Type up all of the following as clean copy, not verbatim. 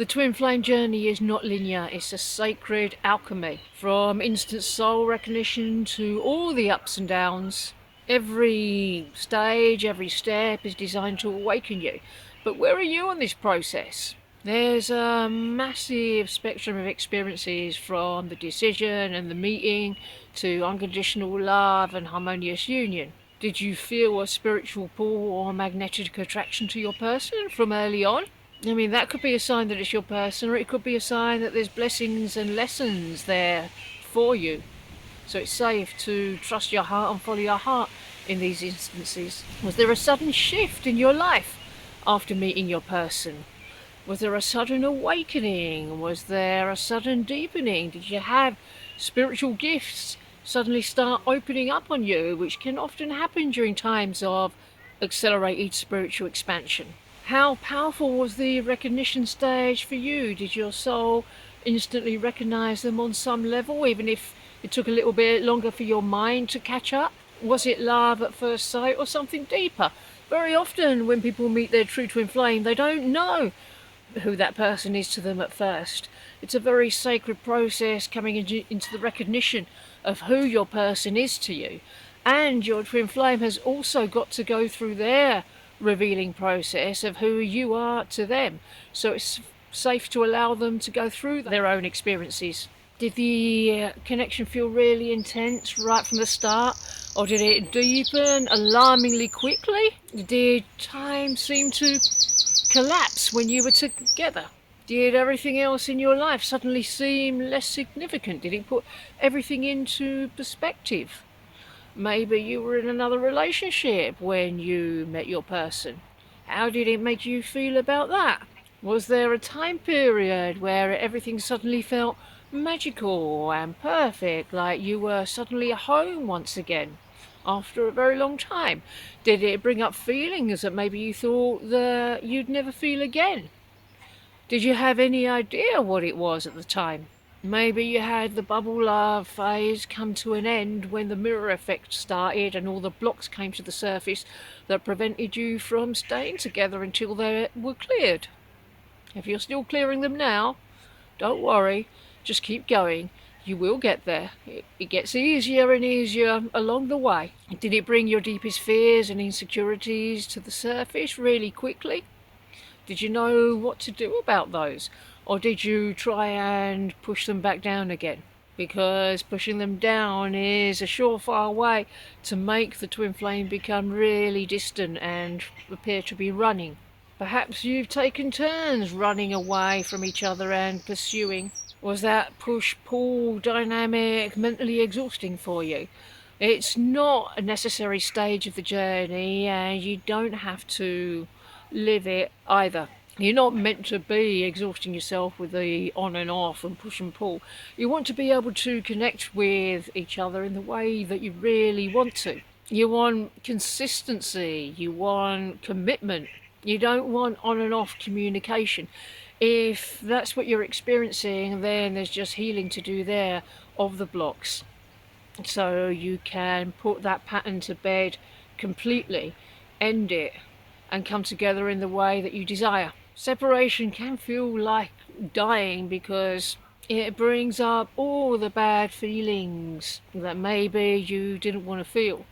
The twin flame journey is not linear, it's a sacred alchemy. From instant soul recognition to all the ups and downs, every stage, every step is designed to awaken you. But where are you on this process? There's a massive spectrum of experiences, from the decision and the meeting to unconditional love and harmonious union. Did you feel a spiritual pull or magnetic attraction to your person from early on? I mean, that could be a sign that it's your person, or it could be a sign that there's blessings and lessons there for you. So it's safe to trust your heart and follow your heart in these instances. Was there a sudden shift in your life after meeting your person? Was there a sudden awakening? Was there a sudden deepening? Did you have spiritual gifts suddenly start opening up on you, which can often happen during times of accelerated spiritual expansion? How powerful was the recognition stage for you? Did your soul instantly recognize them on some level, even if it took a little bit longer for your mind to catch up? Was it love at first sight or something deeper? Very often when people meet their true twin flame, they don't know who that person is to them at first. It's a very sacred process coming into the recognition of who your person is to you. And your twin flame has also got to go through their revealing process of who you are to them. So it's safe to allow them to go through their own experiences. Did the connection feel really intense right from the start, or did it deepen alarmingly quickly? Did time seem to collapse when you were together? Did everything else in your life suddenly seem less significant? Did it put everything into perspective? Maybe you were in another relationship when you met your person. How did it make you feel about that? Was there a time period where everything suddenly felt magical and perfect, like you were suddenly at home once again after a very long time? Did it bring up feelings that maybe you thought that you'd never feel again? Did you have any idea what it was at the time? Maybe you had the bubble love phase come to an end when the mirror effect started and all the blocks came to the surface that prevented you from staying together until they were cleared. If you're still clearing them now, don't worry, just keep going. You will get there. It gets easier and easier along the way. Did it bring your deepest fears and insecurities to the surface really quickly? Did you know what to do about those? Or did you try and push them back down again? Because pushing them down is a surefire way to make the twin flame become really distant and appear to be running. Perhaps you've taken turns running away from each other and pursuing. Was that push-pull dynamic mentally exhausting for you? It's not a necessary stage of the journey, and you don't have to live it either. You're not meant to be exhausting yourself with the on and off and push and pull. You want to be able to connect with each other in the way that you really want to. You want consistency, you want commitment. You don't want on and off communication. If that's what you're experiencing, then there's just healing to do there of the blocks. So you can put that pattern to bed completely, end it, and come together in the way that you desire. Separation can feel like dying because it brings up all the bad feelings that maybe you didn't want to feel.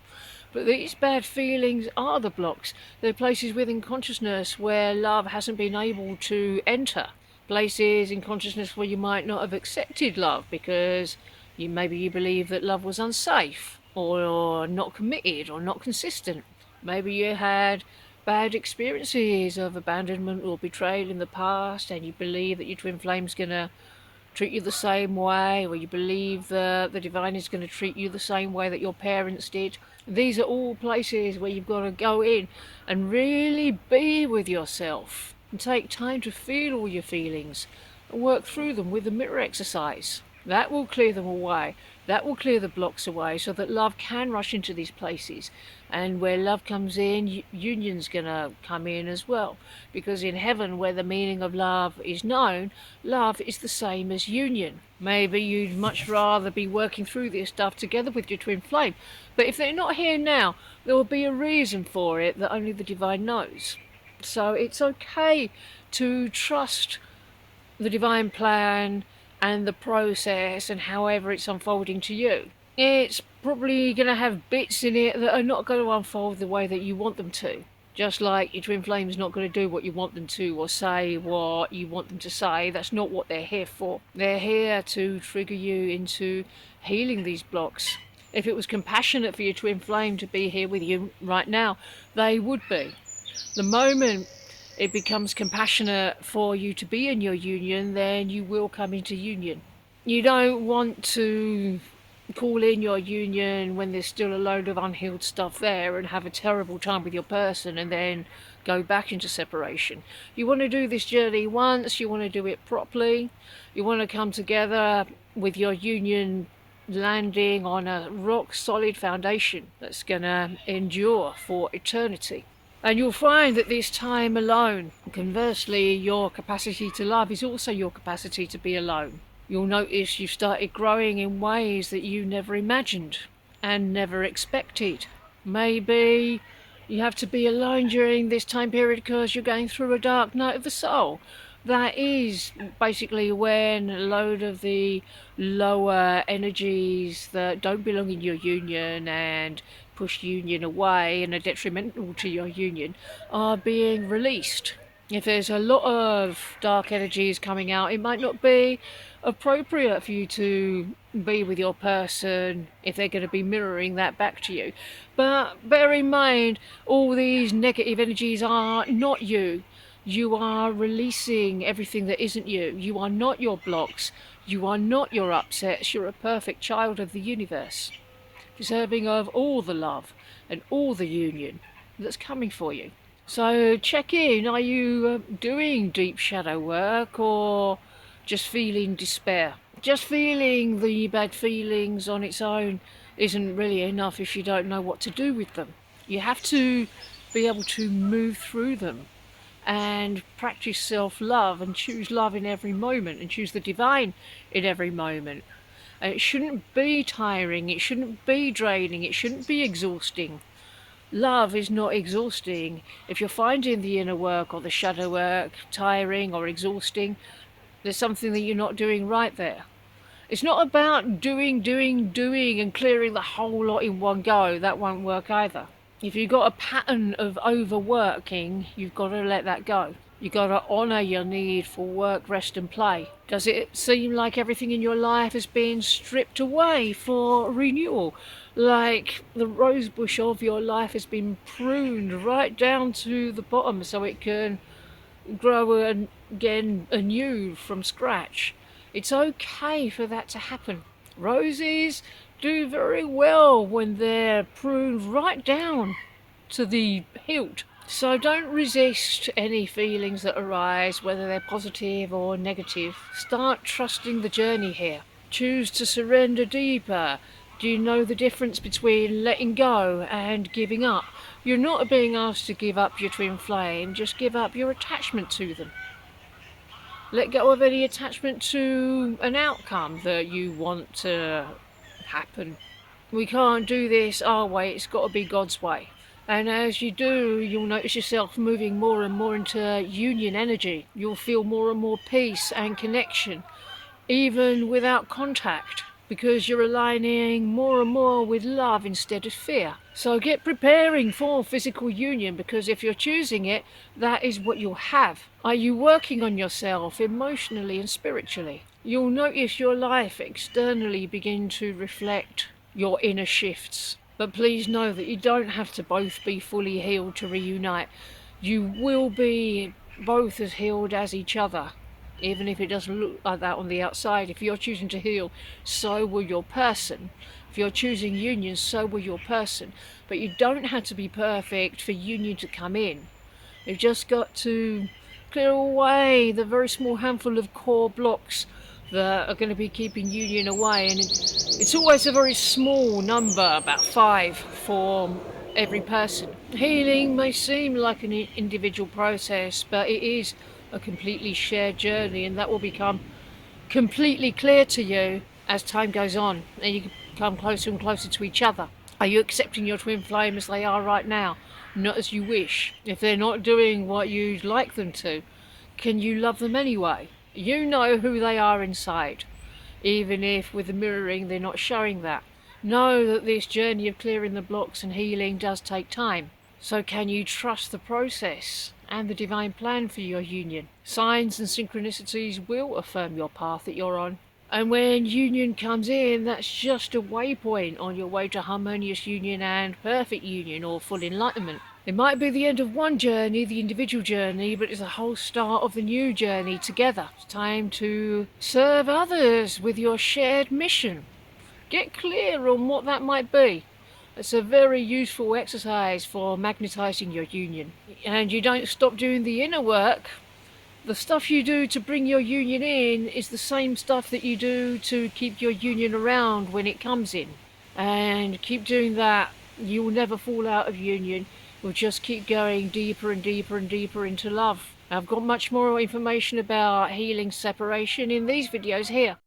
But these bad feelings are the blocks. They're places within consciousness where love hasn't been able to enter. Places in consciousness where you might not have accepted love because maybe you believe that love was unsafe or not committed or not consistent. Maybe you had bad experiences of abandonment or betrayal in the past, and you believe that your twin flame's going to treat you the same way, or you believe that the divine is going to treat you the same way that your parents did. These are all places where you've got to go in and really be with yourself and take time to feel all your feelings and work through them with the mirror exercise. That will clear them away. That will clear the blocks away so that love can rush into these places. And where love comes in, union's going to come in as well. Because in heaven, where the meaning of love is known, love is the same as union. Maybe you'd much rather be working through this stuff together with your twin flame. But if they're not here now, there will be a reason for it that only the divine knows. So it's okay to trust the divine plan and the process and however it's unfolding to you. It's probably going to have bits in it that are not going to unfold the way that you want them to. Just like your twin flame's not going to do what you want them to or say what you want them to say. That's not what they're here for. They're here to trigger you into healing these blocks. If it was compassionate for your twin flame to be here with you right now, they would be. The moment it becomes compassionate for you to be in your union, then you will come into union. You don't want to call in your union when there's still a load of unhealed stuff there and have a terrible time with your person and then go back into separation. You want to do this journey once, you want to do it properly, you want to come together with your union landing on a rock solid foundation that's going to endure for eternity. And you'll find that this time alone, conversely, your capacity to love is also your capacity to be alone. You'll notice you've started growing in ways that you never imagined and never expected. Maybe you have to be alone during this time period because you're going through a dark night of the soul. That is basically when a load of the lower energies that don't belong in your union and push union away and are detrimental to your union are being released. If there's a lot of dark energies coming out, it might not be appropriate for you to be with your person if they're going to be mirroring that back to you. But bear in mind, all these negative energies are not you. You are releasing everything that isn't you. You are not your blocks. You are not your upsets. You're a perfect child of the universe, deserving of all the love and all the union that's coming for you. So check in. Are you doing deep shadow work or just feeling despair? Just feeling the bad feelings on its own isn't really enough if you don't know what to do with them. You have to be able to move through them and practice self-love and choose love in every moment and choose the divine in every moment. And it shouldn't be tiring, it shouldn't be draining, it shouldn't be exhausting. Love is not exhausting. If you're finding the inner work or the shadow work tiring or exhausting, there's something that you're not doing right there. It's not about doing and clearing the whole lot in one go. That won't work either. If you've got a pattern of overworking, you've got to let that go. You've got to honour your need for work, rest and play. Does it seem like everything in your life is being stripped away for renewal? Like the rose bush of your life has been pruned right down to the bottom so it can grow again anew from scratch? It's okay for that to happen. Roses do very well when they're pruned right down to the hilt. So don't resist any feelings that arise, whether they're positive or negative. Start trusting the journey here. Choose to surrender deeper. Do you know the difference between letting go and giving up? You're not being asked to give up your twin flame, just give up your attachment to them. Let go of any attachment to an outcome that you want to happen. We can't do this our way, it's got to be God's way. And as you do, you'll notice yourself moving more and more into union energy. You'll feel more and more peace and connection, even without contact, because you're aligning more and more with love instead of fear. So get preparing for physical union, because if you're choosing it, that is what you'll have. Are you working on yourself emotionally and spiritually? You'll notice your life externally begin to reflect your inner shifts. But please know that you don't have to both be fully healed to reunite. You will be both as healed as each other, even if it doesn't look like that on the outside. If you're choosing to heal, so will your person. If you're choosing union, so will your person. But you don't have to be perfect for union to come in. You've just got to clear away the very small handful of core blocks that are going to be keeping union away. And it's always a very small number, about 5 for every person. Healing may seem like an individual process, but it is a completely shared journey, and that will become completely clear to you as time goes on and you come closer and closer to each other. Are you accepting your twin flame as they are right now, not as you wish? If they're not doing what you'd like them to, can you love them anyway? You know who they are inside, even if with the mirroring they're not showing that. Know that this journey of clearing the blocks and healing does take time. So can you trust the process and the divine plan for your union? Signs and synchronicities will affirm your path that you're on. And when union comes in, that's just a waypoint on your way to harmonious union and perfect union or full enlightenment. It might be the end of one journey, the individual journey, but it's the whole start of the new journey together. It's time to serve others with your shared mission. Get clear on what that might be. It's a very useful exercise for magnetizing your union. And you don't stop doing the inner work. The stuff you do to bring your union in is the same stuff that you do to keep your union around when it comes in. And keep doing that. You will never fall out of union. You'll just keep going deeper and deeper and deeper into love. I've got much more information about healing separation in these videos here.